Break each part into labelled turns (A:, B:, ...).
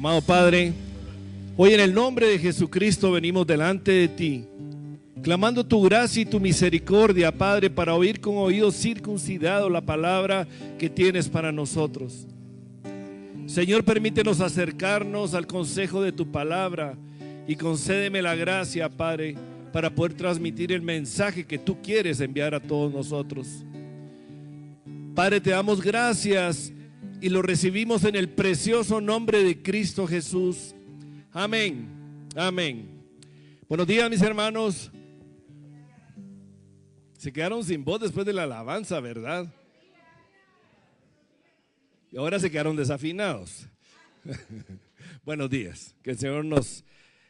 A: Amado Padre, hoy en el nombre de Jesucristo venimos delante de ti, clamando tu gracia y tu misericordia, Padre, para oír con oídos circuncidados la palabra que tienes para nosotros. Señor, permítenos acercarnos al consejo de tu palabra y concédeme la gracia, Padre, para poder transmitir el mensaje que tú quieres enviar a todos nosotros. Padre, te damos gracias y lo recibimos en el precioso nombre de Cristo Jesús. Amén, amén. Buenos días, mis hermanos. Se quedaron sin voz después de la alabanza, ¿verdad? Y ahora se quedaron desafinados. Buenos días, que el Señor nos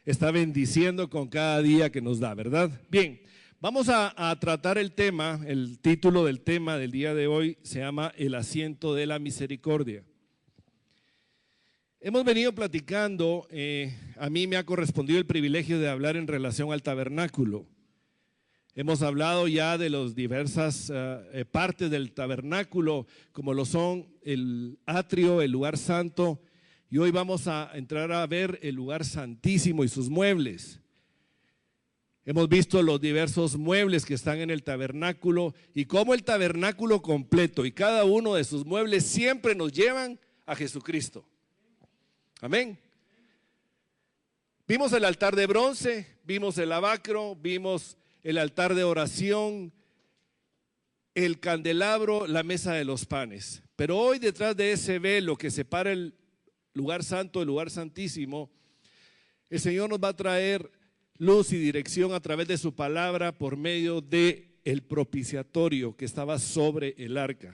A: está bendiciendo con cada día que nos da, ¿verdad? Bien, vamos a tratar el tema, el título del tema del día de hoy se llama El asiento de la misericordia. Hemos venido platicando, a mí me ha correspondido el privilegio de hablar en relación al tabernáculo. Hemos hablado ya de las diversas partes del tabernáculo, como lo son el atrio, el lugar santo, y hoy vamos a entrar a ver el lugar santísimo y sus muebles. Hemos visto los diversos muebles que están en el tabernáculo y cómo el tabernáculo completo y cada uno de sus muebles siempre nos llevan a Jesucristo. Amén. Vimos el altar de bronce, vimos el lavacro, vimos el altar de oración, el candelabro, la mesa de los panes. Pero hoy detrás de ese velo que separa el lugar santo del lugar santísimo, el Señor nos va a traer luz y dirección a través de su palabra por medio de el propiciatorio que estaba sobre el arca.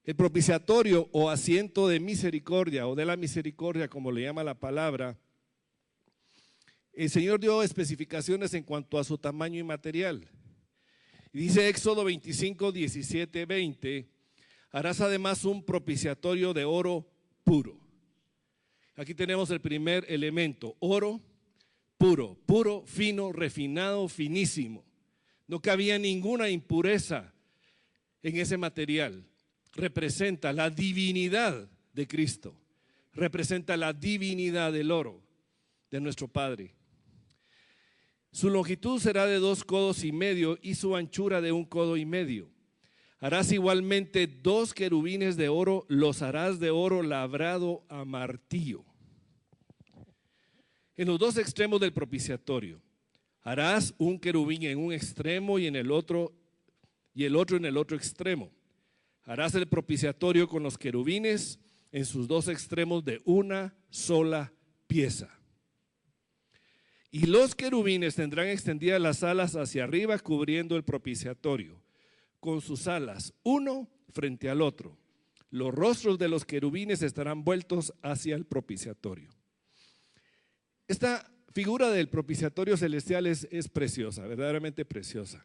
A: El propiciatorio o asiento de misericordia o de la misericordia, como le llama la palabra, el Señor dio especificaciones en cuanto a su tamaño y material. Y dice Éxodo 25, 17, 20, harás además un propiciatorio de oro puro. Aquí tenemos el primer elemento, oro puro, puro, fino, refinado, finísimo. No cabía ninguna impureza en ese material. Representa la divinidad de Cristo, representa la divinidad del oro de nuestro Padre. Su longitud será de 2,5 codos y su anchura de 1,5 codos. Harás igualmente 2 querubines de oro, los harás de oro labrado a martillo. En los dos extremos del propiciatorio, harás un querubín en un extremo y el otro en el otro extremo. Harás el propiciatorio con los querubines en sus dos extremos de una sola pieza. Y los querubines tendrán extendidas las alas hacia arriba cubriendo el propiciatorio, con sus alas, uno frente al otro. Los rostros de los querubines estarán vueltos hacia el propiciatorio. Esta figura del propiciatorio celestial es preciosa, verdaderamente preciosa.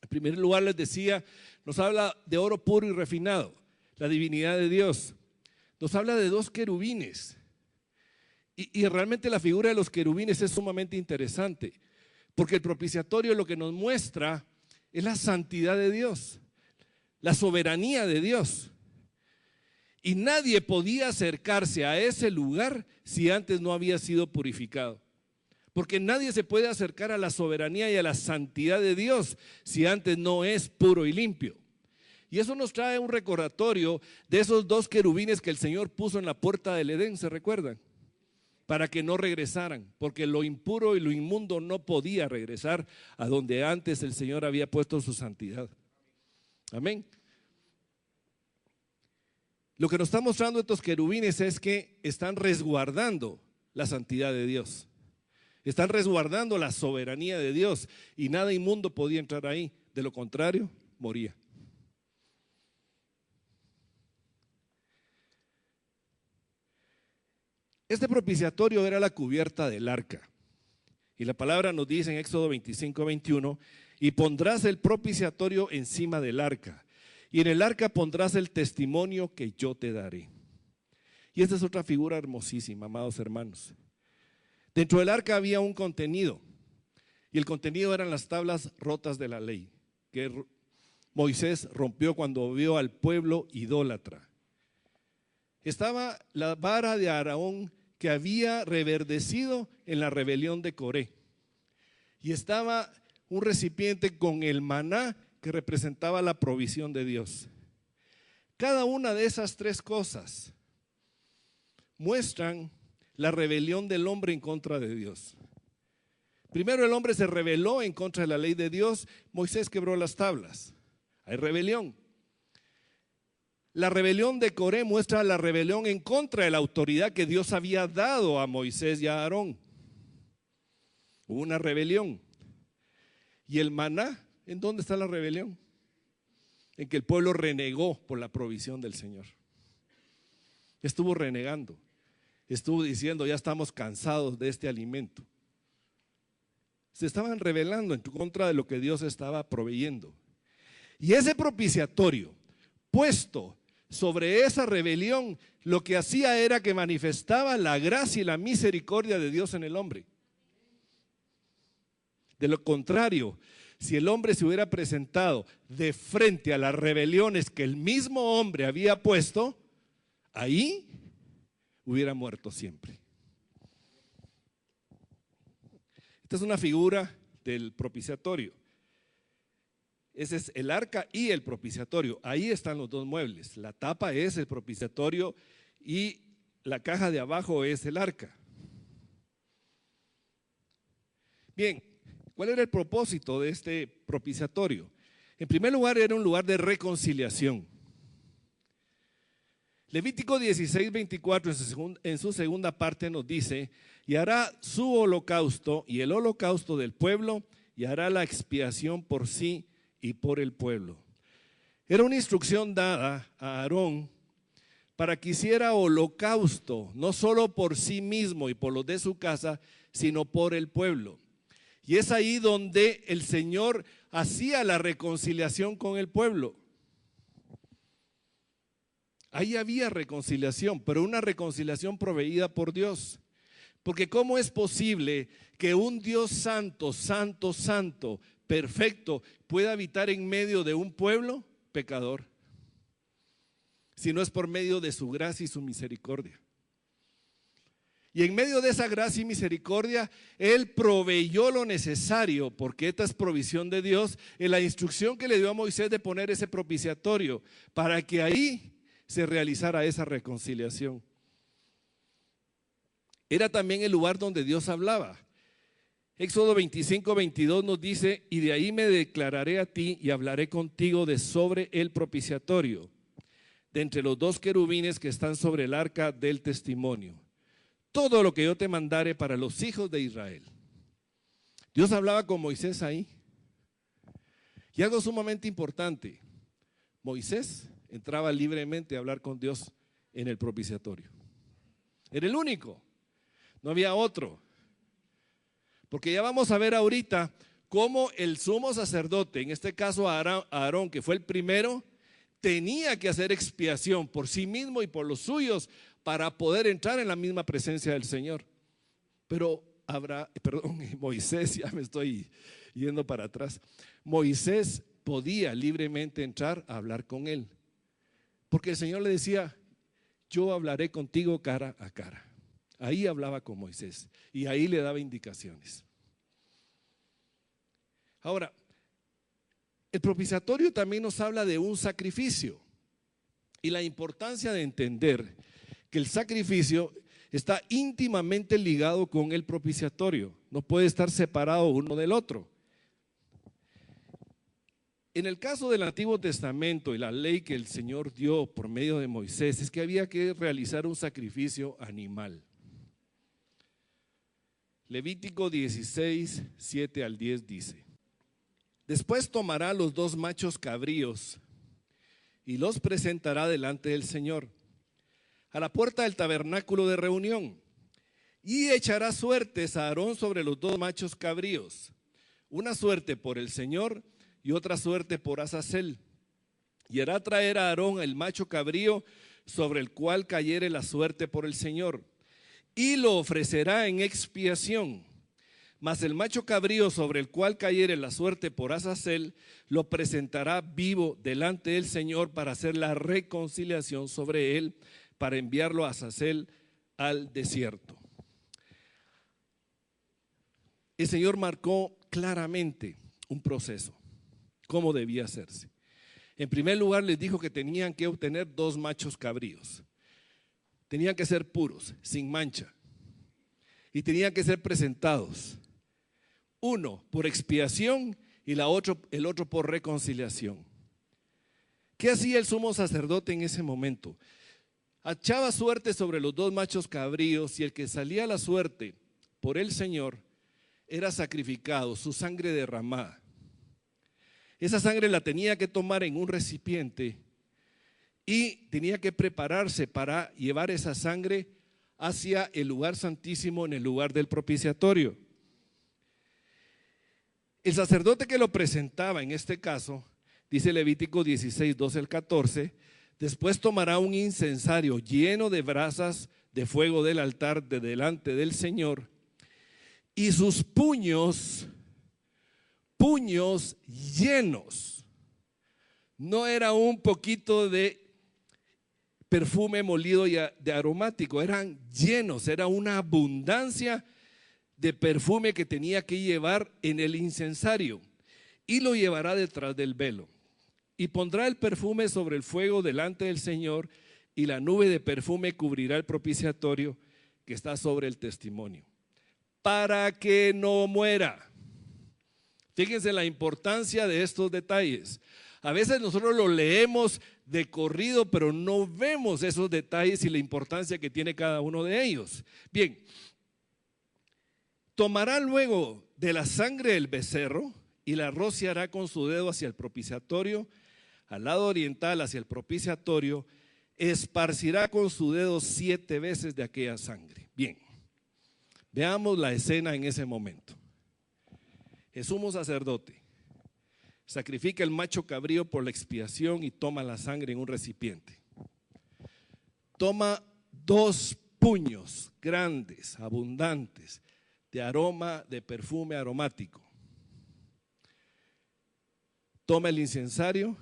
A: En primer lugar les decía, nos habla de oro puro y refinado, la divinidad de Dios. Nos habla de 2 querubines. Y realmente la figura de los querubines es sumamente interesante, porque el propiciatorio lo que nos muestra es la santidad de Dios, la soberanía de Dios. Y nadie podía acercarse a ese lugar si antes no había sido purificado. Porque nadie se puede acercar a la soberanía y a la santidad de Dios si antes no es puro y limpio. Y eso nos trae un recordatorio de esos 2 querubines que el Señor puso en la puerta del Edén, ¿se recuerdan? Para que no regresaran, porque lo impuro y lo inmundo no podía regresar a donde antes el Señor había puesto su santidad. Amén. Lo que nos está mostrando estos querubines es que están resguardando la santidad de Dios. Están resguardando la soberanía de Dios y nada inmundo podía entrar ahí. De lo contrario, moría. Este propiciatorio era la cubierta del arca. Y la palabra nos dice en Éxodo 25, 21, y pondrás el propiciatorio encima del arca. Y en el arca pondrás el testimonio que yo te daré. Y esta es otra figura hermosísima, amados hermanos. Dentro del arca había un contenido. Y el contenido eran las tablas rotas de la ley, que Moisés rompió cuando vio al pueblo idólatra. estaba la vara de Aarón que había reverdecido en la rebelión de Coré. Y estaba un recipiente con el maná que representaba la provisión de Dios. Cada una de esas tres cosas muestran la rebelión del hombre en contra de Dios. Primero, el hombre se rebeló en contra de la ley de Dios. Moisés quebró las tablas. Hay rebelión. La rebelión de Coré muestra la rebelión en contra de la autoridad que Dios había dado a Moisés y a Aarón. Hubo una rebelión. ¿Y el maná? ¿En dónde está la rebelión? En que el pueblo renegó por la provisión del Señor. Estuvo renegando. Estuvo diciendo, ya estamos cansados de este alimento. Se estaban rebelando en contra de lo que Dios estaba proveyendo. Y ese propiciatorio puesto sobre esa rebelión, lo que hacía era que manifestaba la gracia y la misericordia de Dios en el hombre. De lo contrario, si el hombre se hubiera presentado de frente a las rebeliones que el mismo hombre había puesto, ahí hubiera muerto siempre. Esta es una figura del propiciatorio. Ese es el arca y el propiciatorio. Ahí están los dos muebles. La tapa es el propiciatorio y la caja de abajo es el arca. Bien, ¿cuál era el propósito de este propiciatorio? En primer lugar, era un lugar de reconciliación. Levítico 16:24 en su segunda parte nos dice: y hará su holocausto y el holocausto del pueblo, y hará la expiación por sí y por el pueblo. Era una instrucción dada a Aarón para que hiciera holocausto, no solo por sí mismo y por los de su casa, sino por el pueblo. Y es ahí donde el Señor hacía la reconciliación con el pueblo. Ahí había reconciliación, pero una reconciliación proveída por Dios. Porque ¿cómo es posible que un Dios santo, santo, santo, perfecto, pueda habitar en medio de un pueblo pecador? Si no es por medio de su gracia y su misericordia. Y en medio de esa gracia y misericordia, Él proveyó lo necesario, porque esta es provisión de Dios, en la instrucción que le dio a Moisés de poner ese propiciatorio, para que ahí se realizara esa reconciliación. Era también el lugar donde Dios hablaba. Éxodo 25:22 nos dice: y de ahí me declararé a ti y hablaré contigo de sobre el propiciatorio, de entre los dos querubines que están sobre el arca del testimonio. Todo lo que yo te mandare para los hijos de Israel. Dios hablaba con Moisés ahí. Y algo sumamente importante: Moisés entraba libremente a hablar con Dios en el propiciatorio. Era el único, no había otro. Porque ya vamos a ver ahorita cómo el sumo sacerdote, en este caso Aarón, que fue el primero, tenía que hacer expiación por sí mismo y por los suyos para poder entrar en la misma presencia del Señor. Pero Moisés, ya me estoy yendo para atrás. Moisés podía libremente entrar a hablar con él, porque el Señor le decía: yo hablaré contigo cara a cara. Ahí hablaba con Moisés y ahí le daba indicaciones. Ahora, el propiciatorio también nos habla de un sacrificio y la importancia de entender que el sacrificio está íntimamente ligado con el propiciatorio. No puede estar separado uno del otro. En el caso del Antiguo Testamento y la ley que el Señor dio por medio de Moisés, es que había que realizar un sacrificio animal. Levítico 16:7-10 dice: después tomará los dos machos cabríos y los presentará delante del Señor a la puerta del tabernáculo de reunión, y echará suertes a Aarón sobre los dos machos cabríos, una suerte por el Señor y otra suerte por Azazel, y hará traer a Aarón el macho cabrío sobre el cual cayere la suerte por el Señor, y lo ofrecerá en expiación. Mas el macho cabrío sobre el cual cayere la suerte por Azazel, lo presentará vivo delante del Señor para hacer la reconciliación sobre él, para enviarlo a Azazel al desierto. El Señor marcó claramente un proceso, cómo debía hacerse. En primer lugar, les dijo que tenían que obtener 2 machos cabríos. Tenían que ser puros, sin mancha. Y tenían que ser presentados. Uno por expiación y el otro por reconciliación. ¿Qué hacía el sumo sacerdote en ese momento? Echaba suerte sobre los 2 machos cabríos y el que salía a la suerte por el Señor era sacrificado, su sangre derramada. Esa sangre la tenía que tomar en un recipiente y tenía que prepararse para llevar esa sangre hacia el lugar santísimo, en el lugar del propiciatorio. El sacerdote que lo presentaba en este caso, dice Levítico 16, 12 al 14, después tomará un incensario lleno de brasas de fuego del altar de delante del Señor y sus puños llenos. No era un poquito de perfume molido y de aromático, eran llenos, era una abundancia de perfume que tenía que llevar en el incensario y lo llevará detrás del velo y pondrá el perfume sobre el fuego delante del Señor y la nube de perfume cubrirá el propiciatorio que está sobre el testimonio para que no muera. Fíjense la importancia de estos detalles. A veces nosotros lo leemos de corrido, pero no vemos esos detalles y la importancia que tiene cada uno de ellos. Bien, tomará luego de la sangre del becerro y la rociará con su dedo hacia el propiciatorio, al lado oriental hacia el propiciatorio, esparcirá con su dedo 7 veces de aquella sangre. Bien, veamos la escena en ese momento. El sumo sacerdote sacrifica el macho cabrío por la expiación y toma la sangre en un recipiente. Toma 2 puños grandes, abundantes, de aroma, de perfume aromático. Toma el incensario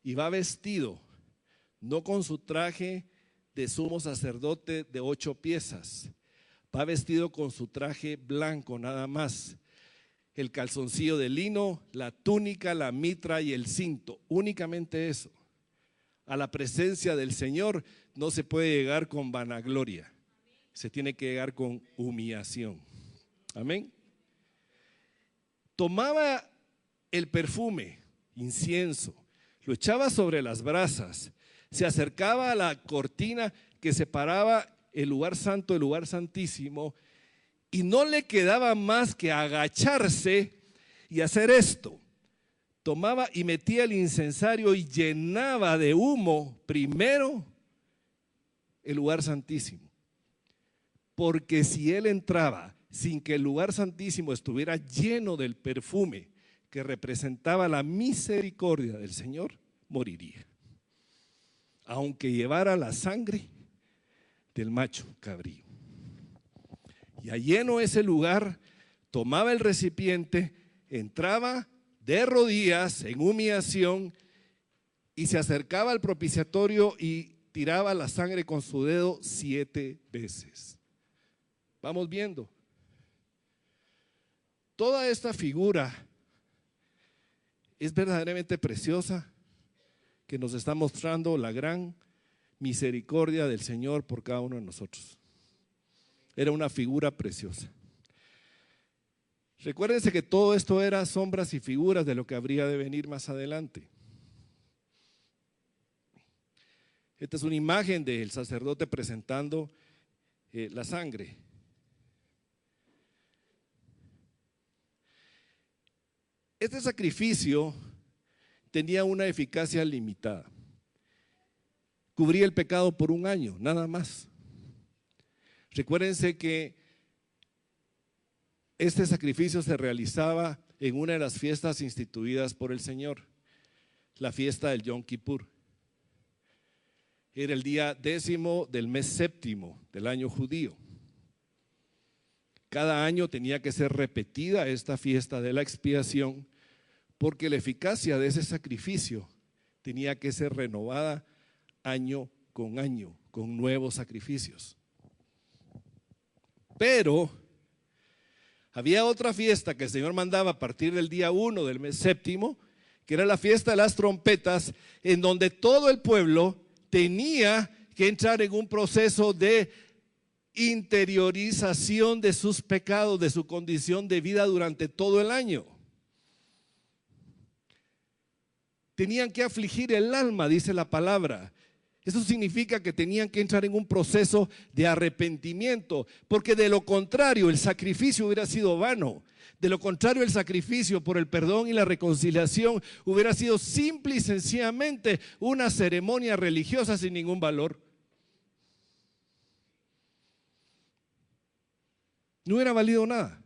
A: y va vestido, no con su traje de sumo sacerdote de 8 piezas, va vestido con su traje blanco nada más. El calzoncillo de lino, la túnica, la mitra y el cinto, únicamente eso. A la presencia del Señor no se puede llegar con vanagloria, se tiene que llegar con humillación. Amén. Tomaba el perfume, incienso, lo echaba sobre las brasas, se acercaba a la cortina que separaba el lugar santo del lugar santísimo y no le quedaba más que agacharse y hacer esto. Tomaba y metía el incensario y llenaba de humo primero el lugar santísimo. Porque si él entraba sin que el lugar santísimo estuviera lleno del perfume que representaba la misericordia del Señor, moriría. Aunque llevara la sangre del macho cabrío. Ya lleno ese lugar, tomaba el recipiente, entraba de rodillas en humillación y se acercaba al propiciatorio y tiraba la sangre con su dedo 7 veces. Vamos viendo. Toda esta figura es verdaderamente preciosa, que nos está mostrando la gran misericordia del Señor por cada uno de nosotros. Era una figura preciosa. Recuérdense que todo esto era sombras y figuras de lo que habría de venir más adelante. Esta es una imagen del sacerdote presentando la sangre. Este sacrificio tenía una eficacia limitada. Cubría el pecado por 1 año, nada más. Recuérdense que este sacrificio se realizaba en una de las fiestas instituidas por el Señor, la fiesta del Yom Kippur. Era el día 10º del mes 7º del año judío. Cada año tenía que ser repetida esta fiesta de la expiación porque la eficacia de ese sacrificio tenía que ser renovada año con año, con nuevos sacrificios. Pero había otra fiesta que el Señor mandaba a partir del día 1 del mes séptimo, que era la fiesta de las trompetas, en donde todo el pueblo tenía que entrar en un proceso de interiorización de sus pecados, de su condición de vida durante todo el año. Tenían que afligir el alma, dice la palabra. Eso significa que tenían que entrar en un proceso de arrepentimiento, porque de lo contrario el sacrificio hubiera sido vano. De lo contrario, el sacrificio por el perdón y la reconciliación hubiera sido simple y sencillamente una ceremonia religiosa sin ningún valor. No hubiera valido nada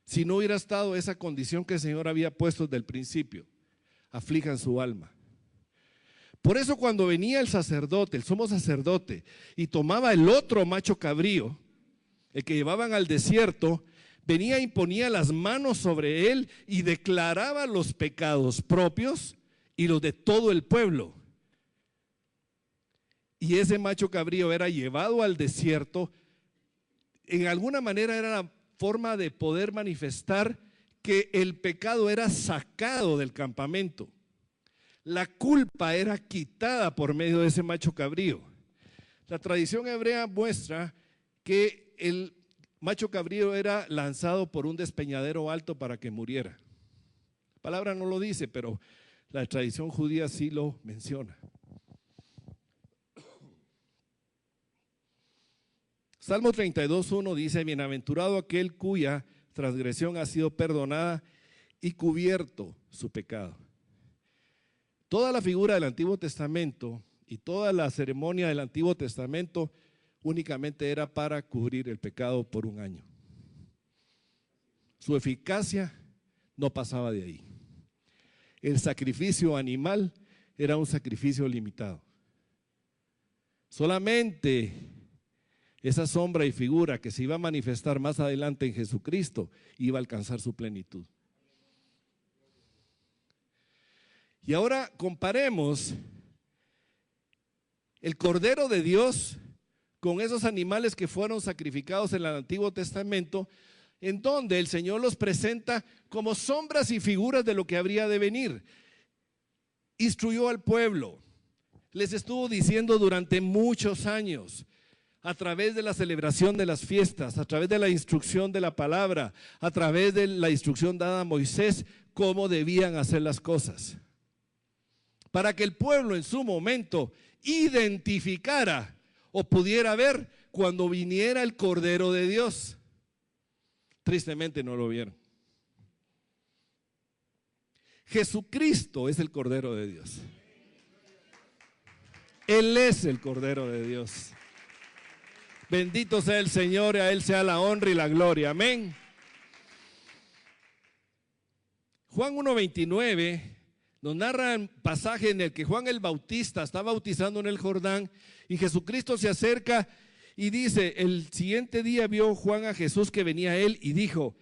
A: si no hubiera estado esa condición que el Señor había puesto desde el principio: aflijan su alma. Por eso cuando venía el sacerdote, el sumo sacerdote, y tomaba el otro macho cabrío, el que llevaban al desierto, venía e imponía las manos sobre él y declaraba los pecados propios y los de todo el pueblo. Y ese macho cabrío era llevado al desierto. En alguna manera era la forma de poder manifestar que el pecado era sacado del campamento. La culpa era quitada por medio de ese macho cabrío. La tradición hebrea muestra que el macho cabrío era lanzado por un despeñadero alto para que muriera. La palabra no lo dice, pero la tradición judía sí lo menciona. Salmo 32:1 dice: bienaventurado aquel cuya transgresión ha sido perdonada y cubierto su pecado. Toda la figura del Antiguo Testamento y toda la ceremonia del Antiguo Testamento únicamente era para cubrir el pecado por un año. Su eficacia no pasaba de ahí. El sacrificio animal era un sacrificio limitado. Solamente esa sombra y figura que se iba a manifestar más adelante en Jesucristo iba a alcanzar su plenitud. Y ahora comparemos el Cordero de Dios con esos animales que fueron sacrificados en el Antiguo Testamento, en donde el Señor los presenta como sombras y figuras de lo que habría de venir. Instruyó al pueblo, les estuvo diciendo durante muchos años, a través de la celebración de las fiestas, a través de la instrucción de la palabra, a través de la instrucción dada a Moisés, cómo debían hacer las cosas, para que el pueblo en su momento identificara o pudiera ver cuando viniera el Cordero de Dios. Tristemente no lo vieron. Jesucristo es el Cordero de Dios. Él es el Cordero de Dios. Bendito sea el Señor, y a Él sea la honra y la gloria. Amén. Juan 1:29 nos narra un pasaje en el que Juan el Bautista está bautizando en el Jordán y Jesucristo se acerca y dice: el siguiente día vio Juan a Jesús que venía a él y dijo: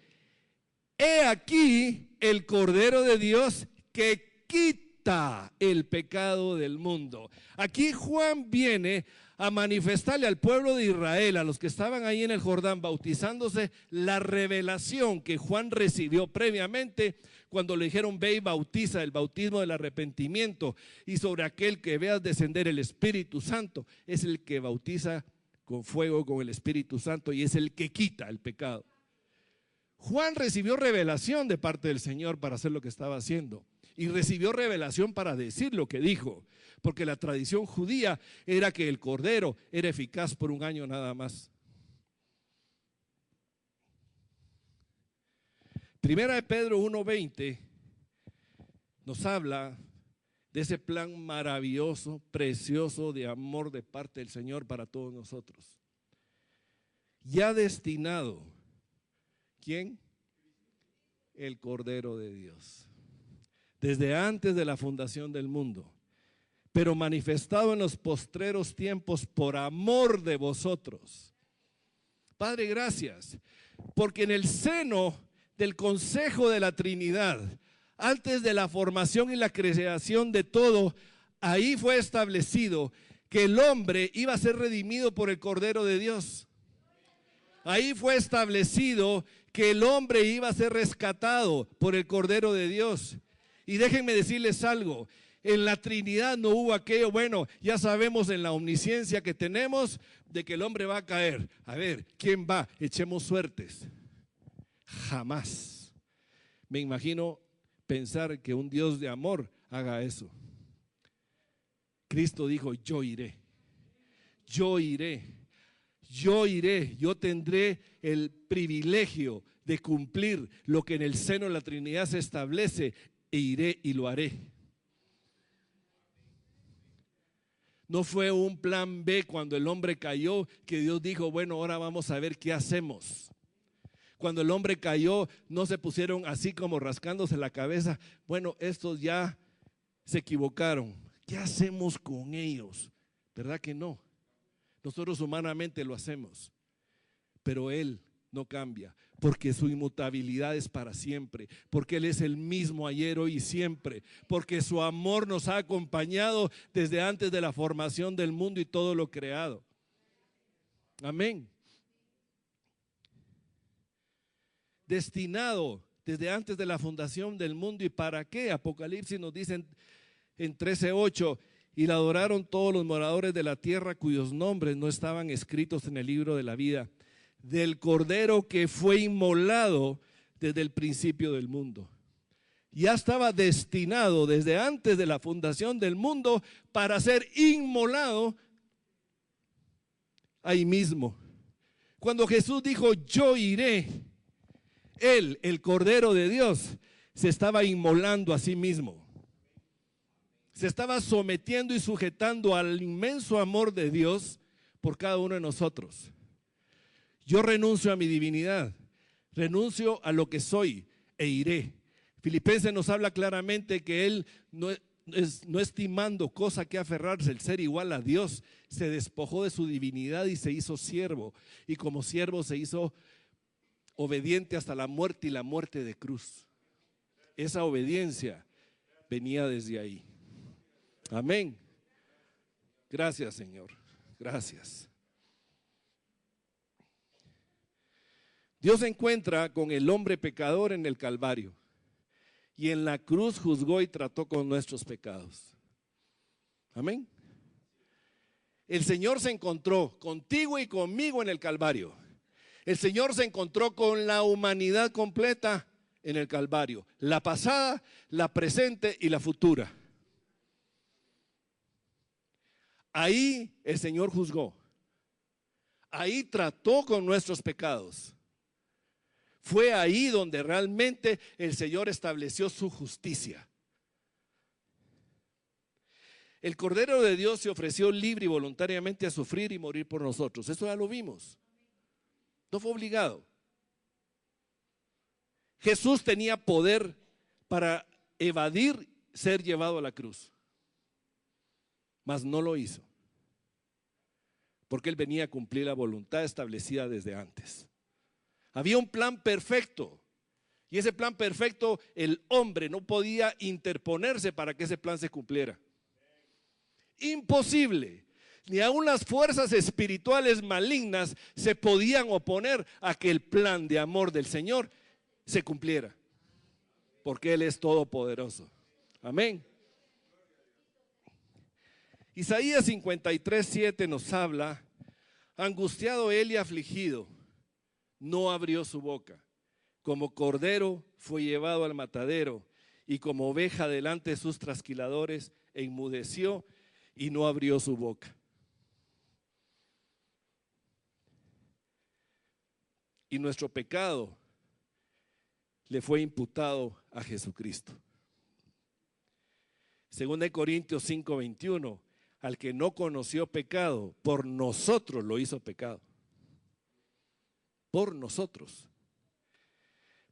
A: he aquí el Cordero de Dios que quita el pecado del mundo. Aquí Juan viene a manifestarle al pueblo de Israel, a los que estaban ahí en el Jordán bautizándose, la revelación que Juan recibió previamente cuando le dijeron: ve y bautiza, el bautismo del arrepentimiento, y sobre aquel que veas descender el Espíritu Santo, es el que bautiza con fuego, con el Espíritu Santo, y es el que quita el pecado. Juan recibió revelación de parte del Señor para hacer lo que estaba haciendo, y recibió revelación para decir lo que dijo, porque la tradición judía era que el Cordero era eficaz por un año nada más. Primera de Pedro 1:20 nos habla de ese plan maravilloso, precioso de amor de parte del Señor para todos nosotros. Ya destinado, ¿quién? El Cordero de Dios. Desde antes de la fundación del mundo, pero manifestado en los postreros tiempos por amor de vosotros. Padre, gracias, porque en el seno del consejo de la Trinidad, antes de la formación y la creación de todo, ahí fue establecido que el hombre iba a ser redimido por el Cordero de Dios. Ahí fue establecido que el hombre iba a ser rescatado por el Cordero de Dios. Y déjenme decirles algo, en la Trinidad no hubo aquello, bueno, ya sabemos en la omnisciencia que tenemos de que el hombre va a caer. A ver, ¿quién va? Echemos suertes. Jamás. Me imagino pensar que un Dios de amor haga eso. Cristo dijo, yo iré, yo iré, yo iré, yo tendré el privilegio de cumplir lo que en el seno de la Trinidad se establece, e iré y lo haré. No fue un plan B cuando el hombre cayó que Dios dijo, bueno, ahora vamos a ver qué hacemos. Cuando el hombre cayó, no se pusieron así como rascándose la cabeza, bueno, estos ya se equivocaron, ¿qué hacemos con ellos? ¿Verdad que no? Nosotros humanamente lo hacemos, pero Él no cambia, porque su inmutabilidad es para siempre, porque Él es el mismo ayer, hoy y siempre, porque su amor nos ha acompañado desde antes de la formación del mundo y todo lo creado. Amén. Destinado desde antes de la fundación del mundo. ¿Y para qué? Apocalipsis nos dice en 13:8, y la adoraron todos los moradores de la tierra cuyos nombres no estaban escritos en el libro de la vida del Cordero que fue inmolado desde el principio del mundo. Ya estaba destinado desde antes de la fundación del mundo para ser inmolado ahí mismo. Cuando Jesús dijo, yo iré, Él, el Cordero de Dios, se estaba inmolando a sí mismo. Se estaba sometiendo y sujetando al inmenso amor de Dios por cada uno de nosotros. Yo renuncio a mi divinidad, renuncio a lo que soy e iré. Filipenses nos habla claramente que Él no estimando cosa que aferrarse, el ser igual a Dios, se despojó de su divinidad y se hizo siervo. Y como siervo se hizo obediente hasta la muerte y la muerte de cruz. Esa obediencia venía desde ahí. Amén. Gracias, Señor. Gracias. Dios se encuentra con el hombre pecador en el Calvario y en la cruz juzgó y trató con nuestros pecados. Amén. El Señor se encontró contigo y conmigo en el Calvario. El Señor se encontró con la humanidad completa en el Calvario, la pasada, la presente y la futura. Ahí el Señor juzgó, ahí trató con nuestros pecados. Fue ahí donde realmente el Señor estableció su justicia. El Cordero de Dios se ofreció libre y voluntariamente a sufrir y morir por nosotros. Eso ya lo vimos. No fue obligado. Jesús tenía poder para evadir ser llevado a la cruz, mas no lo hizo, porque Él venía a cumplir la voluntad establecida desde antes. Había un plan perfecto, y ese plan perfecto el hombre no podía interponerse para que ese plan se cumpliera. Imposible. Ni aun las fuerzas espirituales malignas se podían oponer a que el plan de amor del Señor se cumpliera, porque Él es todopoderoso. Amén. Isaías 53:7 nos habla: angustiado él y afligido, no abrió su boca. Como cordero fue llevado al matadero, y como oveja delante de sus trasquiladores, enmudeció y no abrió su boca. Y nuestro pecado le fue imputado a Jesucristo. 2 Corintios 5:21, al que no conoció pecado, por nosotros lo hizo pecado. Por nosotros.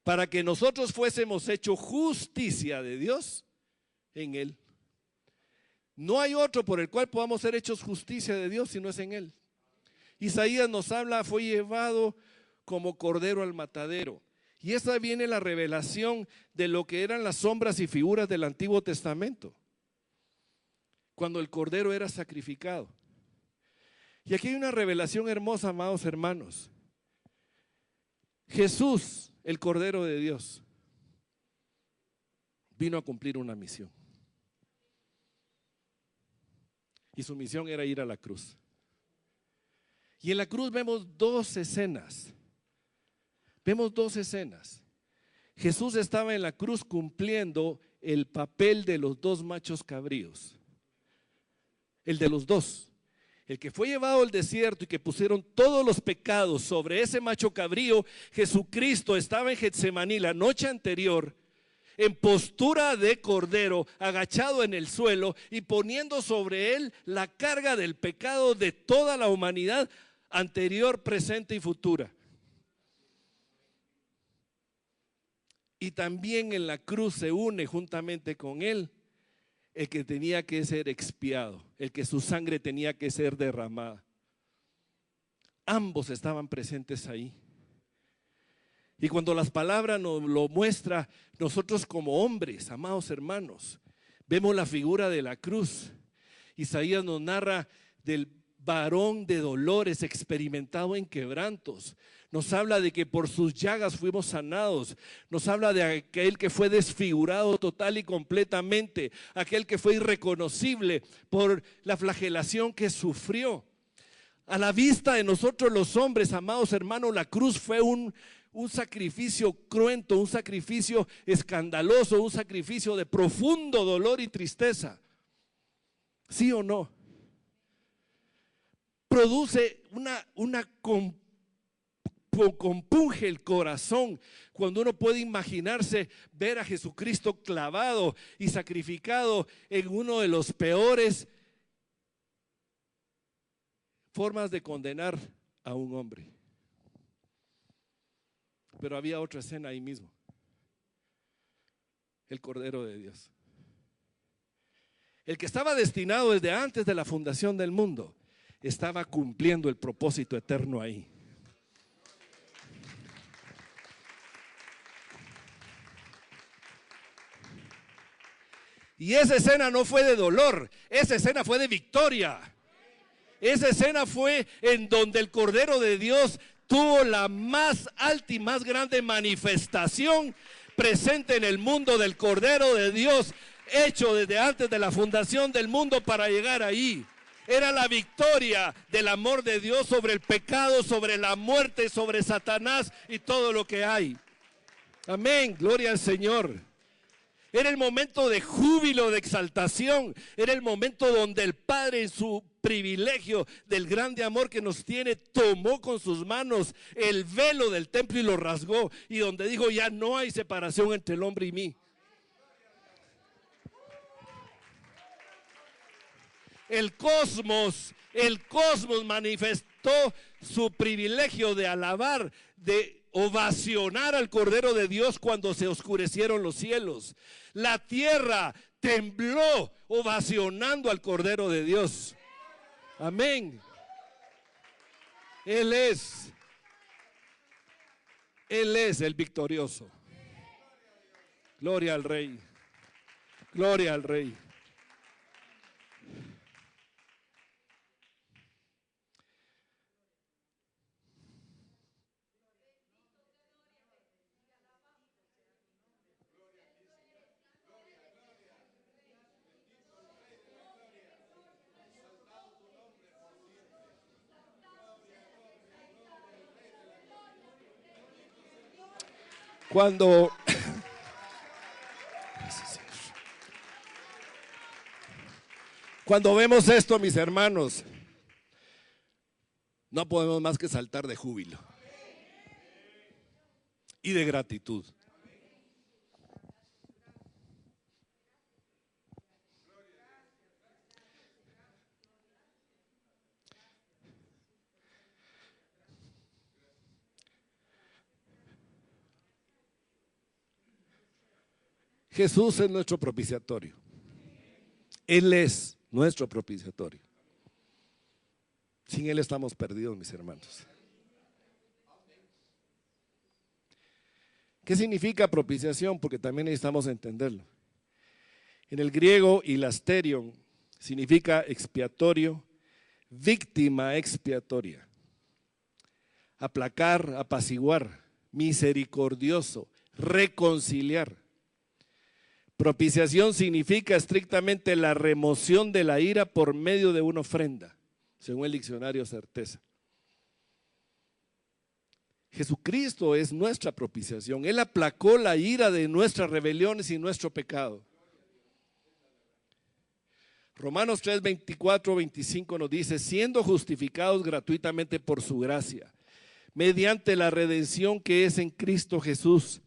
A: Para que nosotros fuésemos hecho justicia de Dios en Él. No hay otro por el cual podamos ser hechos justicia de Dios si no es en Él. Isaías nos habla, fue llevado como cordero al matadero. Y esa viene la revelación de lo que eran las sombras y figuras del Antiguo Testamento. cuando el cordero era sacrificado. Y aquí hay una revelación hermosa, amados hermanos. Jesús, el Cordero de Dios, vino a cumplir una misión. Y su misión era ir a la cruz. Y en la cruz vemos dos escenas. Vemos dos escenas. Jesús estaba en la cruz cumpliendo el papel de los dos machos cabríos. El de los dos. El que fue llevado al desierto y que pusieron todos los pecados sobre ese macho cabrío. Jesucristo estaba en Getsemaní la noche anterior, en postura de cordero, agachado en el suelo y poniendo sobre él la carga del pecado de toda la humanidad anterior, presente y futura. Y también en la cruz se une juntamente con él el que tenía que ser expiado, el que su sangre tenía que ser derramada. Ambos estaban presentes ahí. Y cuando las palabras nos lo muestra, nosotros como hombres, amados hermanos, vemos la figura de la cruz. Isaías nos narra del varón de dolores, experimentado en quebrantos. Nos habla de que por sus llagas fuimos sanados. Nos habla de aquel que fue desfigurado total y completamente, aquel que fue irreconocible por la flagelación que sufrió. A la vista de nosotros los hombres, amados hermanos, la cruz fue un sacrificio cruento, un sacrificio escandaloso, un sacrificio de profundo dolor y tristeza. ¿Sí o no? Produce compunge el corazón cuando uno puede imaginarse ver a Jesucristo clavado y sacrificado en uno de los peores formas de condenar a un hombre. Pero había otra escena ahí mismo: el Cordero de Dios, el que estaba destinado desde antes de la fundación del mundo, estaba cumpliendo el propósito eterno ahí. Y esa escena no fue de dolor, esa escena fue de victoria. Esa escena fue en donde el Cordero de Dios tuvo la más alta y más grande manifestación presente en el mundo del Cordero de Dios, hecho desde antes de la fundación del mundo para llegar ahí. Era la victoria del amor de Dios sobre el pecado, sobre la muerte, sobre Satanás y todo lo que hay. Amén, gloria al Señor. Era el momento de júbilo, de exaltación. Era el momento donde el Padre, en su privilegio del grande amor que nos tiene, tomó con sus manos el velo del templo y lo rasgó. Y donde dijo: ya no hay separación entre el hombre y mí. El cosmos manifestó su privilegio de alabar, de ovacionar al Cordero de Dios cuando se oscurecieron los cielos. La tierra tembló ovacionando al Cordero de Dios. Amén. Él es el victorioso. Gloria al Rey. Gloria al Rey. Cuando vemos esto, mis hermanos, no podemos más que saltar de júbilo y de gratitud. Jesús es nuestro propiciatorio. Él es nuestro propiciatorio. Sin Él estamos perdidos, mis hermanos. ¿Qué significa propiciación? Porque también necesitamos entenderlo. En el griego hilasterion significa expiatorio, víctima expiatoria. Aplacar, apaciguar, misericordioso, reconciliar. Propiciación significa estrictamente la remoción de la ira por medio de una ofrenda, según el diccionario Certeza. Jesucristo es nuestra propiciación. Él aplacó la ira de nuestras rebeliones y nuestro pecado. Romanos 3, 24, 25 nos dice, siendo justificados gratuitamente por su gracia, mediante la redención que es en Cristo Jesús,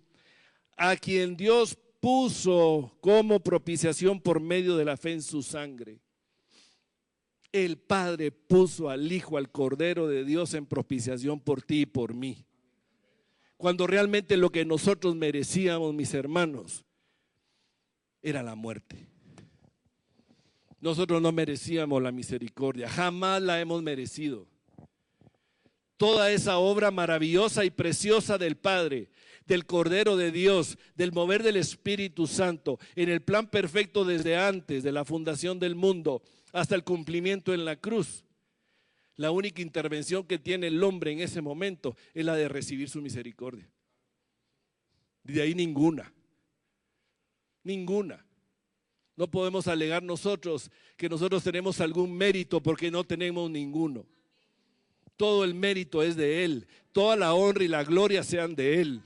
A: a quien Dios puso como propiciación por medio de la fe en su sangre. El Padre puso al Hijo, al Cordero de Dios en propiciación por ti y por mí. Cuando realmente lo que nosotros merecíamos, mis hermanos, era la muerte. Nosotros no merecíamos la misericordia, jamás la hemos merecido. Toda esa obra maravillosa y preciosa del Padre, del Cordero de Dios, del mover del Espíritu Santo, en el plan perfecto desde antes de la fundación del mundo hasta el cumplimiento en la cruz. La única intervención que tiene el hombre en ese momento es la de recibir su misericordia. De ahí ninguna. Ninguna. No podemos alegar nosotros que nosotros tenemos algún mérito porque no tenemos ninguno. Todo el mérito es de Él. Toda la honra y la gloria sean de Él.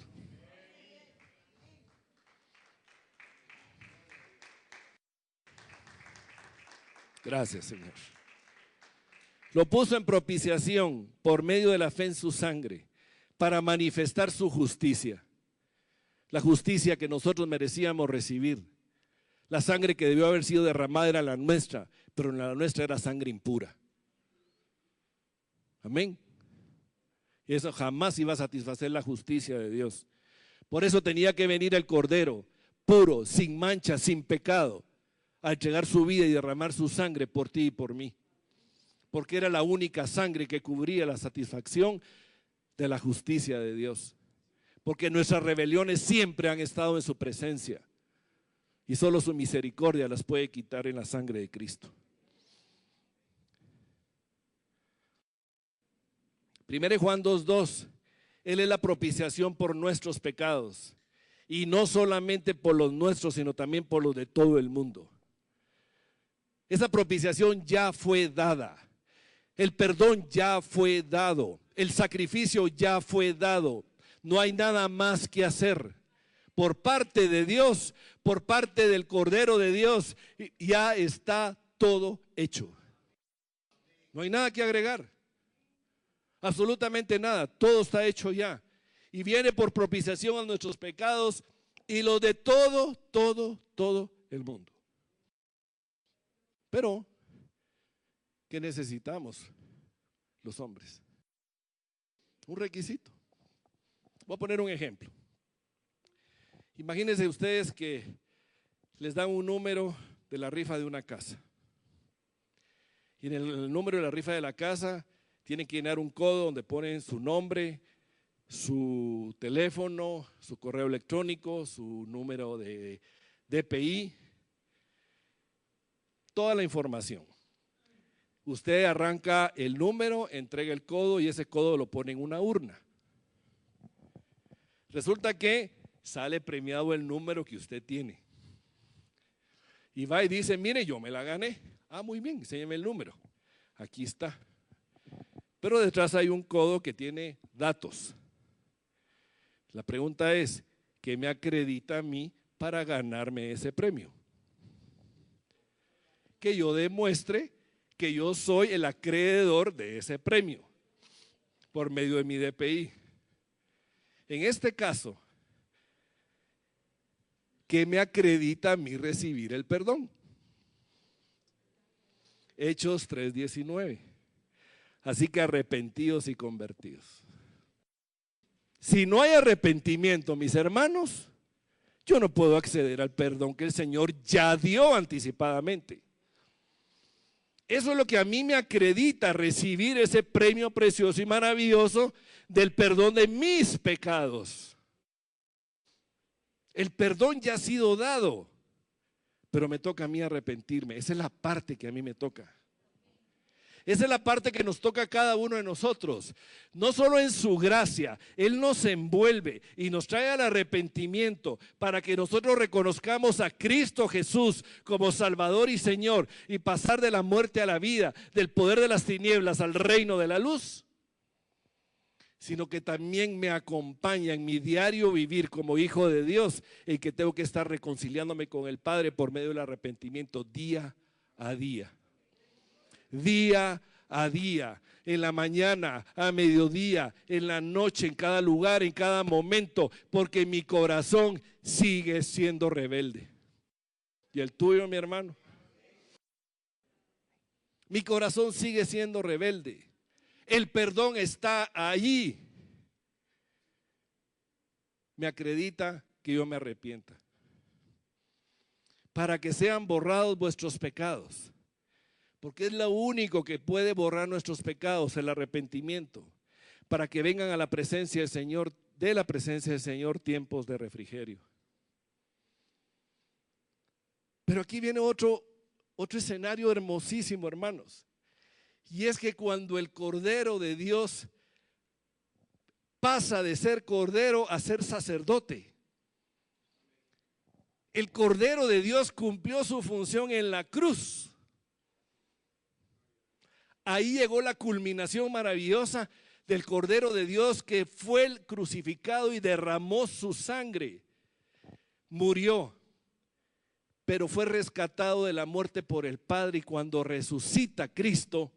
A: Gracias, Señor. Lo puso en propiciación por medio de la fe en su sangre para manifestar su justicia. La justicia que nosotros merecíamos recibir. La sangre que debió haber sido derramada era la nuestra, pero la nuestra era sangre impura. Amén. Y eso jamás iba a satisfacer la justicia de Dios. Por eso tenía que venir el Cordero, puro, sin mancha, sin pecado, a entregar su vida y derramar su sangre por ti y por mí. Porque era la única sangre que cubría la satisfacción de la justicia de Dios. Porque nuestras rebeliones siempre han estado en su presencia. Y solo su misericordia las puede quitar en la sangre de Cristo. 1 Juan 2:2, Él es la propiciación por nuestros pecados. Y no solamente por los nuestros, sino también por los de todo el mundo. Esa propiciación ya fue dada. El perdón ya fue dado. El sacrificio ya fue dado. No hay nada más que hacer. Por parte de Dios, por parte del Cordero de Dios, ya está todo hecho. No hay nada que agregar. Absolutamente nada. Todo está hecho ya. Y viene por propiciación a nuestros pecados y los de todo el mundo. Pero, ¿qué necesitamos los hombres? Un requisito. Voy a poner un ejemplo. Imagínense ustedes que les dan un número de la rifa de una casa. Y en el número de la rifa de la casa tienen que llenar un codo donde ponen su nombre, su teléfono, su correo electrónico, su número de DPI, toda la información. Usted arranca el número, entrega el codo y ese codo lo pone en una urna. Resulta que sale premiado el número que usted tiene. Y va y dice, mire, yo me la gané. Ah, muy bien, enséñeme el número. Aquí está. Pero detrás hay un codo que tiene datos. La pregunta es, ¿qué me acredita a mí para ganarme ese premio? Que yo demuestre que yo soy el acreedor de ese premio por medio de mi DPI. En este caso, ¿qué me acredita a mí recibir el perdón? Hechos 3:19. Así que arrepentidos y convertidos. Si no hay arrepentimiento, mis hermanos, yo no puedo acceder al perdón que el Señor ya dio anticipadamente. Eso es lo que a mí me acredita recibir ese premio precioso y maravilloso del perdón de mis pecados. El perdón ya ha sido dado, pero me toca a mí arrepentirme. Esa es la parte que a mí me toca. Esa es la parte que nos toca a cada uno de nosotros. No solo en su gracia, Él nos envuelve y nos trae al arrepentimiento para que nosotros reconozcamos a Cristo Jesús como Salvador y Señor y pasar de la muerte a la vida, del poder de las tinieblas al reino de la luz, sino que también me acompaña en mi diario vivir como hijo de Dios, en que tengo que estar reconciliándome con el Padre por medio del arrepentimiento día a día. Día a día, en la mañana, a mediodía, en la noche, en cada lugar, en cada momento, porque mi corazón sigue siendo rebelde. ¿Y el tuyo, mi hermano? Mi corazón sigue siendo rebelde. El perdón está allí. Me acredita que yo me arrepienta. Para que sean borrados vuestros pecados. Porque es lo único que puede borrar nuestros pecados, el arrepentimiento, para que vengan a la presencia del Señor, de la presencia del Señor, tiempos de refrigerio. Pero aquí viene otro escenario hermosísimo, hermanos. Y es que cuando el Cordero de Dios pasa de ser Cordero a ser sacerdote, el Cordero de Dios cumplió su función en la cruz. Ahí llegó la culminación maravillosa del Cordero de Dios, que fue el crucificado y derramó su sangre. Murió, pero fue rescatado de la muerte por el Padre, y cuando resucita Cristo,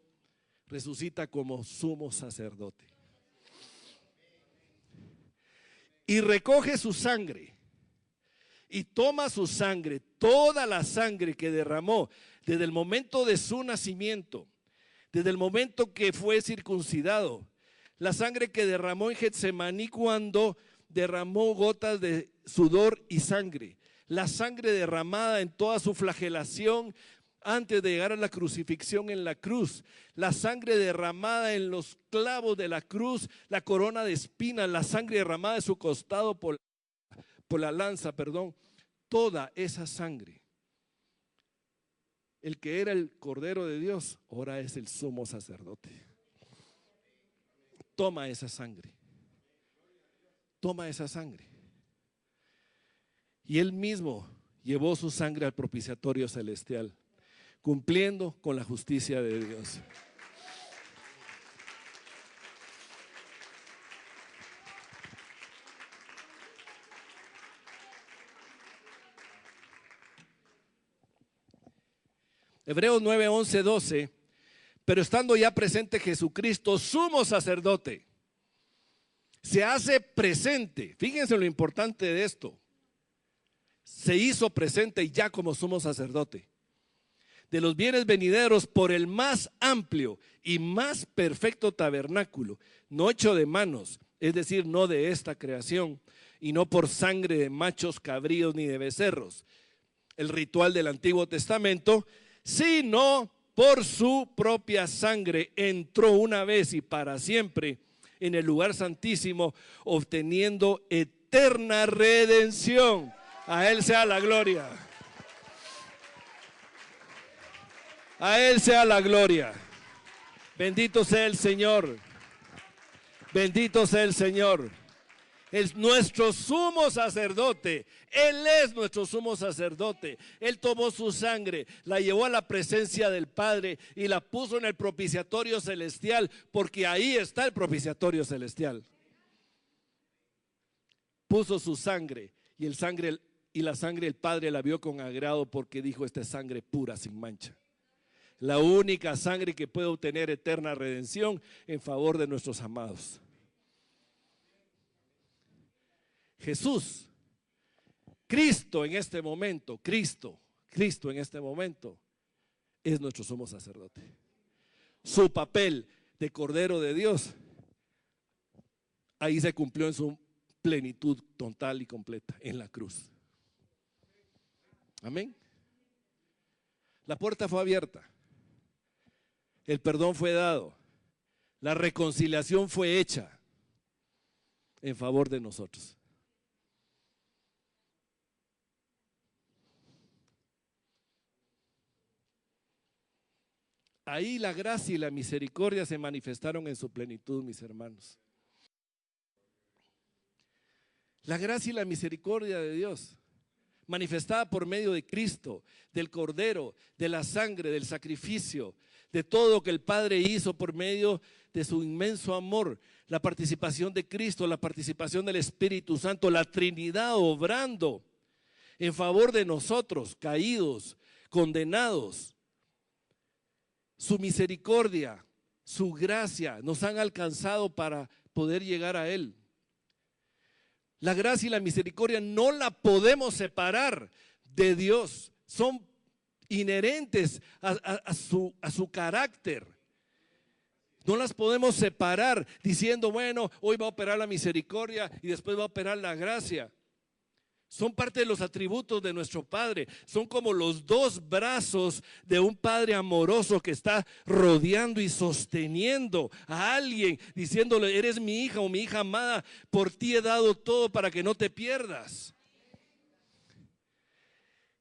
A: resucita como sumo sacerdote. Y recoge su sangre y toma su sangre, toda la sangre que derramó desde el momento de su nacimiento, desde el momento que fue circuncidado, la sangre que derramó en Getsemaní cuando derramó gotas de sudor y sangre, la sangre derramada en toda su flagelación antes de llegar a la crucifixión en la cruz, la sangre derramada en los clavos de la cruz, la corona de espinas, la sangre derramada de su costado por la lanza, toda esa sangre. El que era el Cordero de Dios, ahora es el sumo sacerdote. Toma esa sangre. Toma esa sangre. Y Él mismo llevó su sangre al propiciatorio celestial, cumpliendo con la justicia de Dios. Hebreos 9, 11, 12. Pero estando ya presente Jesucristo, sumo sacerdote, se hace presente. Fíjense lo importante de esto. Se hizo presente ya como sumo sacerdote de los bienes venideros por el más amplio y más perfecto tabernáculo, no hecho de manos, es decir, no de esta creación, y no por sangre de machos cabríos ni de becerros, el ritual del Antiguo Testamento, sino por su propia sangre entró una vez y para siempre en el lugar santísimo, obteniendo eterna redención. A Él sea la gloria. A Él sea la gloria. Bendito sea el Señor. Bendito sea el Señor. Es nuestro sumo sacerdote. Él es nuestro sumo sacerdote. Él tomó su sangre, la llevó a la presencia del Padre y la puso en el propiciatorio celestial, porque ahí está el propiciatorio celestial. Puso su sangre y la sangre del Padre la vio con agrado, porque dijo: esta es sangre pura, sin mancha. La única sangre que puede obtener eterna redención en favor de nuestros amados. Jesús, Cristo en este momento, Cristo en este momento es nuestro sumo sacerdote. Su papel de Cordero de Dios, ahí se cumplió en su plenitud total y completa, en la cruz. Amén. La puerta fue abierta, el perdón fue dado, la reconciliación fue hecha en favor de nosotros. ahí la gracia y la misericordia se manifestaron en su plenitud, mis hermanos. La gracia y la misericordia de Dios, manifestada por medio de Cristo, del Cordero, de la sangre, del sacrificio, de todo lo que el Padre hizo por medio de su inmenso amor, la participación de Cristo, la participación del Espíritu Santo, la Trinidad obrando en favor de nosotros, caídos, condenados. Su misericordia, su gracia nos han alcanzado para poder llegar a Él. La gracia y la misericordia no la podemos separar de Dios. Son inherentes a su carácter. No las podemos separar diciendo, bueno, hoy va a operar la misericordia y después va a operar la gracia. Son parte de los atributos de nuestro Padre. Son como los dos brazos de un Padre amoroso que está rodeando y sosteniendo a alguien, diciéndole, eres mi hija o mi hija amada, por ti he dado todo para que no te pierdas.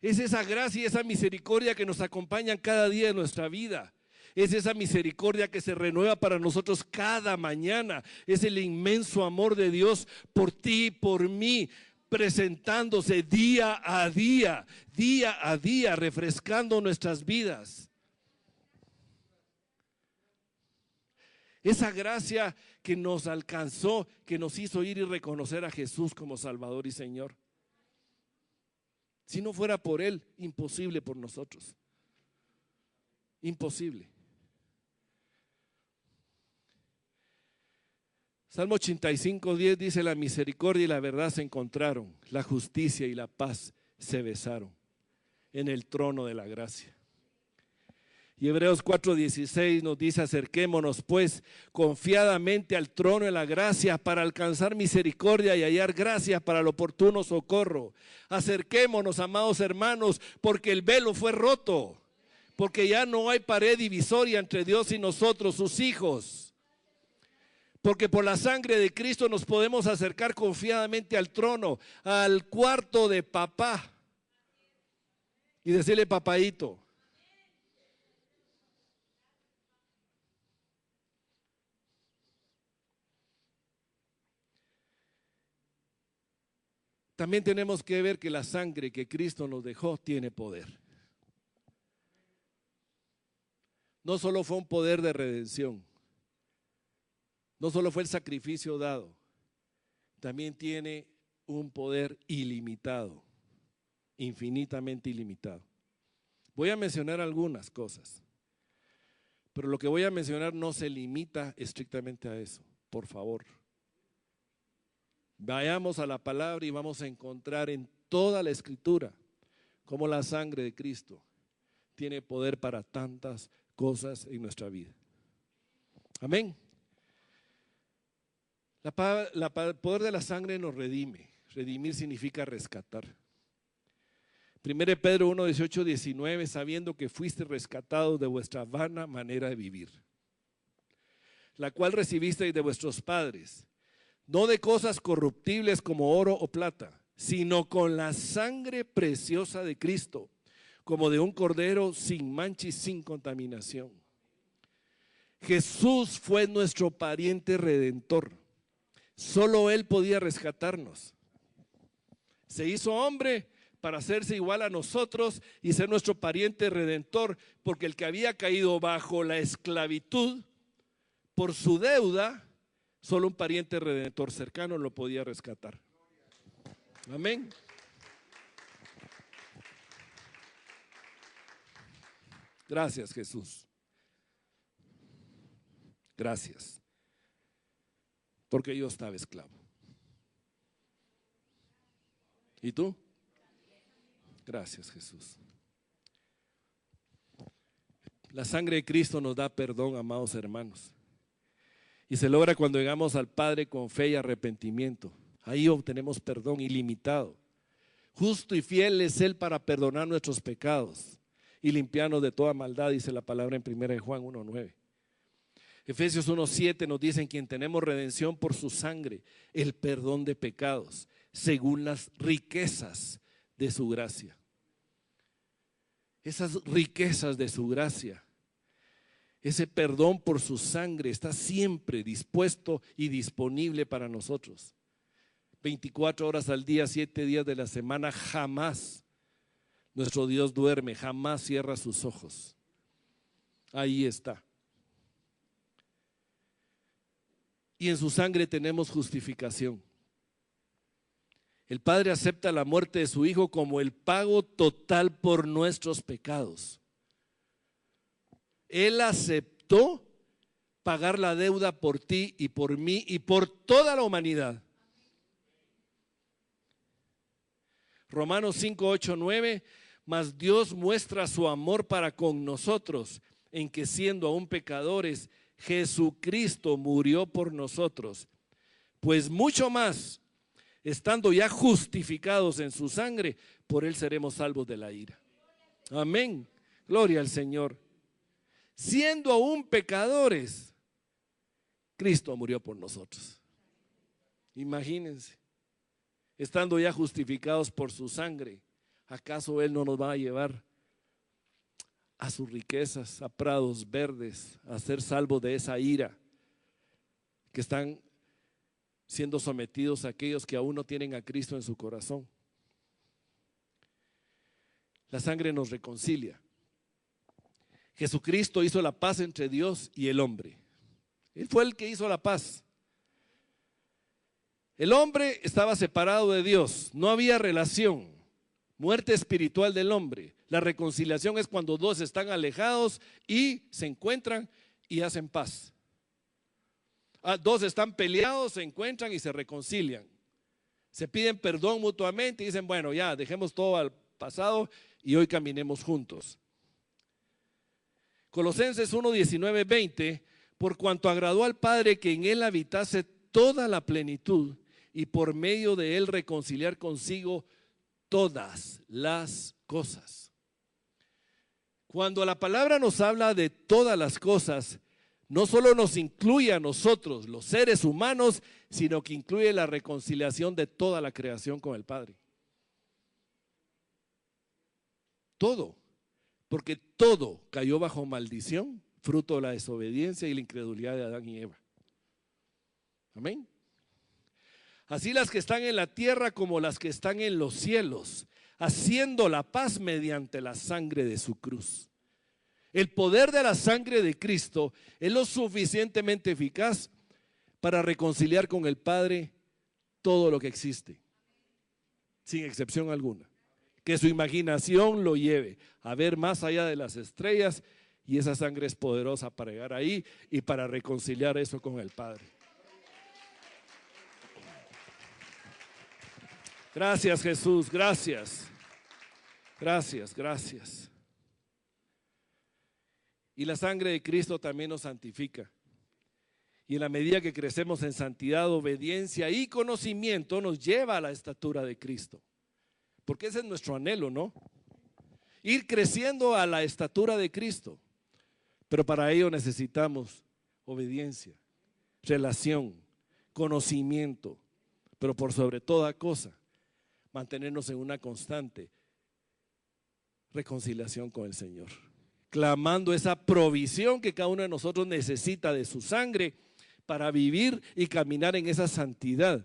A: Es esa gracia y esa misericordia que nos acompañan cada día de nuestra vida. Es esa misericordia que se renueva para nosotros cada mañana. Es el inmenso amor de Dios por ti y por mí, presentándose día a día, refrescando nuestras vidas. Esa gracia que nos alcanzó, que nos hizo ir y reconocer a Jesús como Salvador y Señor. Si no fuera por Él, imposible por nosotros. Imposible. Salmo 85:10 dice, la misericordia y la verdad se encontraron, la justicia y la paz se besaron en el trono de la gracia. Y Hebreos 4:16 nos dice, acerquémonos pues confiadamente al trono de la gracia para alcanzar misericordia y hallar gracia para el oportuno socorro. Acerquémonos, amados hermanos, porque el velo fue roto, porque ya no hay pared divisoria entre Dios y nosotros, sus hijos. Porque por la sangre de Cristo nos podemos acercar confiadamente al trono, al cuarto de papá y decirle, papaíto. También tenemos que ver que la sangre que Cristo nos dejó tiene poder. No solo fue un poder de redención, no solo fue el sacrificio dado, también tiene un poder ilimitado, infinitamente ilimitado. Voy a mencionar algunas cosas, pero lo que voy a mencionar no se limita estrictamente a eso, por favor. Vayamos a la palabra y vamos a encontrar en toda la Escritura cómo la sangre de Cristo tiene poder para tantas cosas en nuestra vida. Amén. El poder de la sangre nos redime. Redimir significa rescatar. 1 Pedro 1, 18, 19, sabiendo que fuiste rescatados de vuestra vana manera de vivir, la cual recivisteis de vuestros padres, no de cosas corruptibles como oro o plata, sino con la sangre preciosa de Cristo, como de un cordero sin mancha y sin contaminación. Jesús fue nuestro pariente redentor. Solo Él podía rescatarnos. Se hizo hombre para hacerse igual a nosotros y ser nuestro pariente redentor, porque el que había caído bajo la esclavitud por su deuda, solo un pariente redentor cercano lo podía rescatar. Amén. Gracias, Jesús. Gracias. Porque yo estaba esclavo. ¿Y tú? Gracias, Jesús. La sangre de Cristo nos da perdón, amados hermanos. Y se logra cuando llegamos al Padre con fe y arrepentimiento. Ahí obtenemos perdón ilimitado. Justo y fiel es Él para perdonar nuestros pecados y limpiarnos de toda maldad, dice la palabra en 1 Juan 1:9. Efesios 1:7 nos dice, en quien tenemos redención por su sangre, el perdón de pecados, según las riquezas de su gracia. Esas riquezas de su gracia Ese perdón por su sangre está siempre dispuesto y disponible para nosotros. 24 horas al día, 7 días de la semana, jamás nuestro Dios duerme, jamás cierra sus ojos. Ahí está. Y en su sangre tenemos justificación. El Padre acepta la muerte de su Hijo como el pago total por nuestros pecados. Él aceptó pagar la deuda por ti y por mí y por toda la humanidad. Romanos 5, 8, 9, mas Dios muestra su amor para con nosotros, en que siendo aún pecadores, Jesucristo murió por nosotros. Pues mucho más, estando ya justificados en su sangre, por él seremos salvos de la ira. Amén. Gloria al Señor. Siendo aún pecadores, Cristo murió por nosotros. Imagínense, estando ya justificados por su sangre, ¿acaso Él no nos va a llevar a sus riquezas, a prados verdes, a ser salvos de esa ira que están siendo sometidos a aquellos que aún no tienen a Cristo en su corazón? La sangre nos reconcilia. Jesucristo hizo la paz entre Dios y el hombre. Él fue el que hizo la paz. El hombre estaba separado de Dios, no había relación, muerte espiritual del hombre. La reconciliación es cuando dos están alejados y se encuentran y hacen paz. Dos están peleados, se encuentran y se reconcilian. Se piden perdón mutuamente y dicen, bueno, ya dejemos todo al pasado y hoy caminemos juntos. Colosenses 1, 19, 20, por cuanto agradó al Padre que en él habitase toda la plenitud y por medio de él reconciliar consigo todas las cosas. Cuando la palabra nos habla de todas las cosas, no solo nos incluye a nosotros, los seres humanos, sino que incluye la reconciliación de toda la creación con el Padre. Todo. Porque todo cayó bajo maldición, fruto de la desobediencia y la incredulidad de Adán y Eva. Amén. Así las que están en la tierra como las que están en los cielos, haciendo la paz mediante la sangre de su cruz. El poder de la sangre de Cristo es lo suficientemente eficaz para reconciliar con el Padre todo lo que existe, sin excepción alguna. Que su imaginación lo lleve a ver más allá de las estrellas, y esa sangre es poderosa para llegar ahí y para reconciliar eso con el Padre. Gracias, Jesús, gracias. Gracias, gracias. Y la sangre de Cristo también nos santifica. Y en la medida que crecemos en santidad, obediencia y conocimiento, nos lleva a la estatura de Cristo. Porque ese es nuestro anhelo, ¿no? Ir creciendo a la estatura de Cristo. Pero para ello necesitamos obediencia, relación, conocimiento, pero por sobre toda cosa, mantenernos en una constante reconciliación con el Señor, clamando esa provisión que cada uno de nosotros necesita de su sangre para vivir y caminar en esa santidad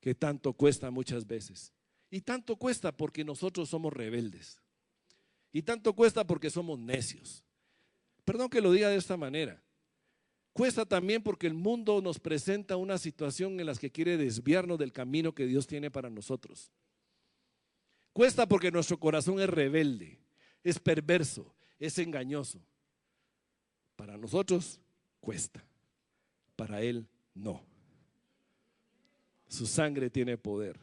A: que tanto cuesta muchas veces. Y tanto cuesta porque nosotros somos rebeldes. Y tanto cuesta porque somos necios. Perdón que lo diga de esta manera. Cuesta también porque el mundo nos presenta una situación en la que quiere desviarnos del camino que Dios tiene para nosotros. Cuesta porque nuestro corazón es rebelde, es perverso, es engañoso. Para nosotros cuesta, para Él no. Su sangre tiene poder.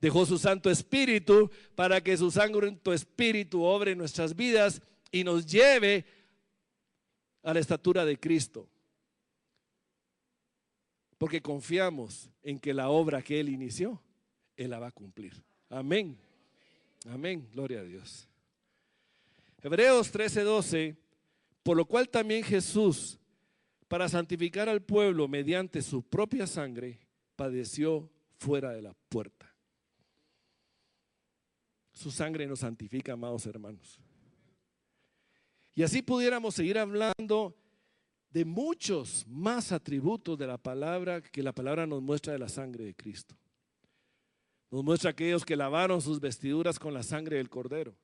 A: Dejó su Santo Espíritu para que su Santo Espíritu obre en nuestras vidas y nos lleve a la estatura de Cristo. Porque confiamos en que la obra que Él inició, Él la va a cumplir. Amén. Amén. Gloria a Dios. Hebreos 13:12, por lo cual también Jesús, para santificar al pueblo mediante su propia sangre, padeció fuera de la puerta. Su sangre nos santifica, amados hermanos. Y así pudiéramos seguir hablando de muchos más atributos de la palabra que la palabra nos muestra de la sangre de Cristo. Nos muestra aquellos que lavaron sus vestiduras con la sangre del Cordero.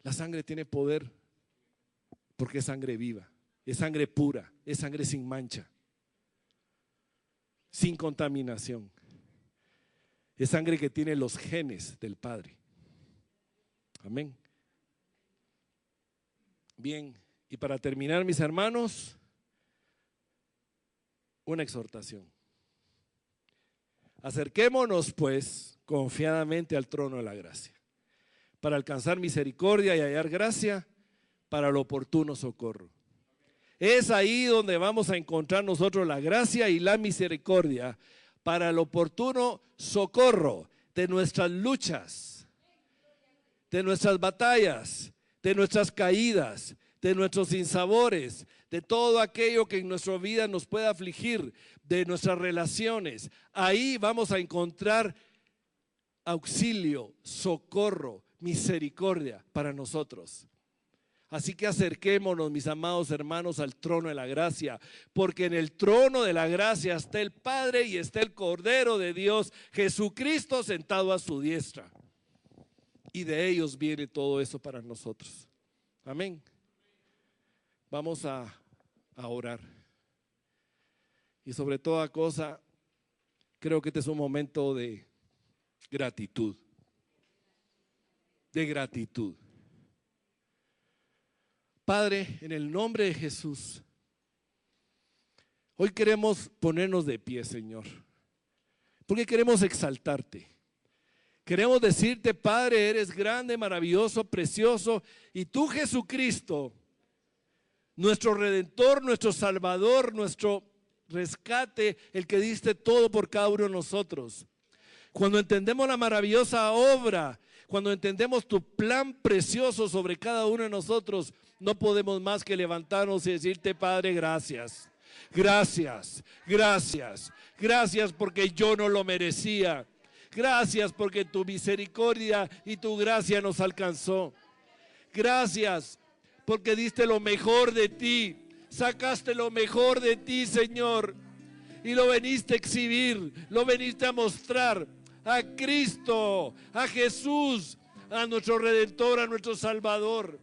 A: La sangre tiene poder porque es sangre viva, es sangre pura, es sangre sin mancha, sin contaminación. Es sangre que tiene los genes del Padre. Amén. Bien, y para terminar, mis hermanos, una exhortación. Acerquémonos pues confiadamente al trono de la gracia, para alcanzar misericordia y hallar gracia para el oportuno socorro. Es ahí donde vamos a encontrar nosotros la gracia y la misericordia para el oportuno socorro de nuestras luchas, de nuestras batallas, de nuestras caídas, de nuestros sinsabores, de todo aquello que en nuestra vida nos pueda afligir, de nuestras relaciones. Ahí vamos a encontrar auxilio, socorro, misericordia para nosotros. Así que acerquémonos, mis amados hermanos, al trono de la gracia, porque en el trono de la gracia está el Padre y está el Cordero de Dios, Jesucristo sentado a su diestra. Y de ellos viene todo eso para nosotros. Amén. Vamos a orar. Y sobre toda cosa, creo que este es un momento de gratitud. De gratitud. Padre, en el nombre de Jesús, hoy queremos ponernos de pie, Señor, porque queremos exaltarte. Queremos decirte, Padre, eres grande, maravilloso, precioso, y tú, Jesucristo, nuestro Redentor, nuestro Salvador, nuestro rescate, el que diste todo por cada uno de nosotros. Cuando entendemos la maravillosa obra, cuando entendemos tu plan precioso sobre cada uno de nosotros, no podemos más que levantarnos y decirte, Padre, gracias. Gracias, gracias, gracias porque yo no lo merecía. Gracias porque tu misericordia y tu gracia nos alcanzó. Gracias porque diste lo mejor de ti. Sacaste lo mejor de ti, Señor, y lo veniste a exhibir, lo veniste a mostrar a Cristo, a Jesús, a nuestro Redentor, a nuestro Salvador,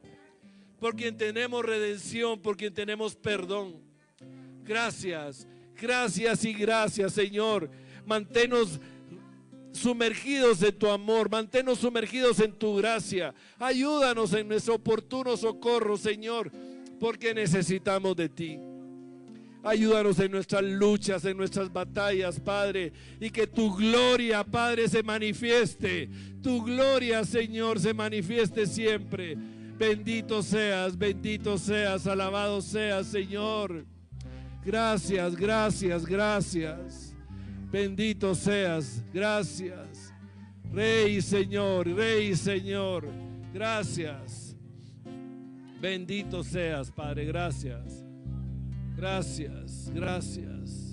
A: por quien tenemos redención, por quien tenemos perdón. Gracias, gracias y gracias, Señor. Manténnos sumergidos en tu amor, manténnos sumergidos en tu gracia. Ayúdanos en nuestro oportuno socorro, Señor, porque necesitamos de ti. Ayúdanos en nuestras luchas, en nuestras batallas, Padre, y que tu gloria, Padre, se manifieste. Tu gloria, Señor, se manifieste siempre. Bendito seas, alabado seas, Señor. Gracias, gracias, gracias. Bendito seas, gracias. Rey, Señor, gracias. Bendito seas, Padre, gracias. Gracias, gracias.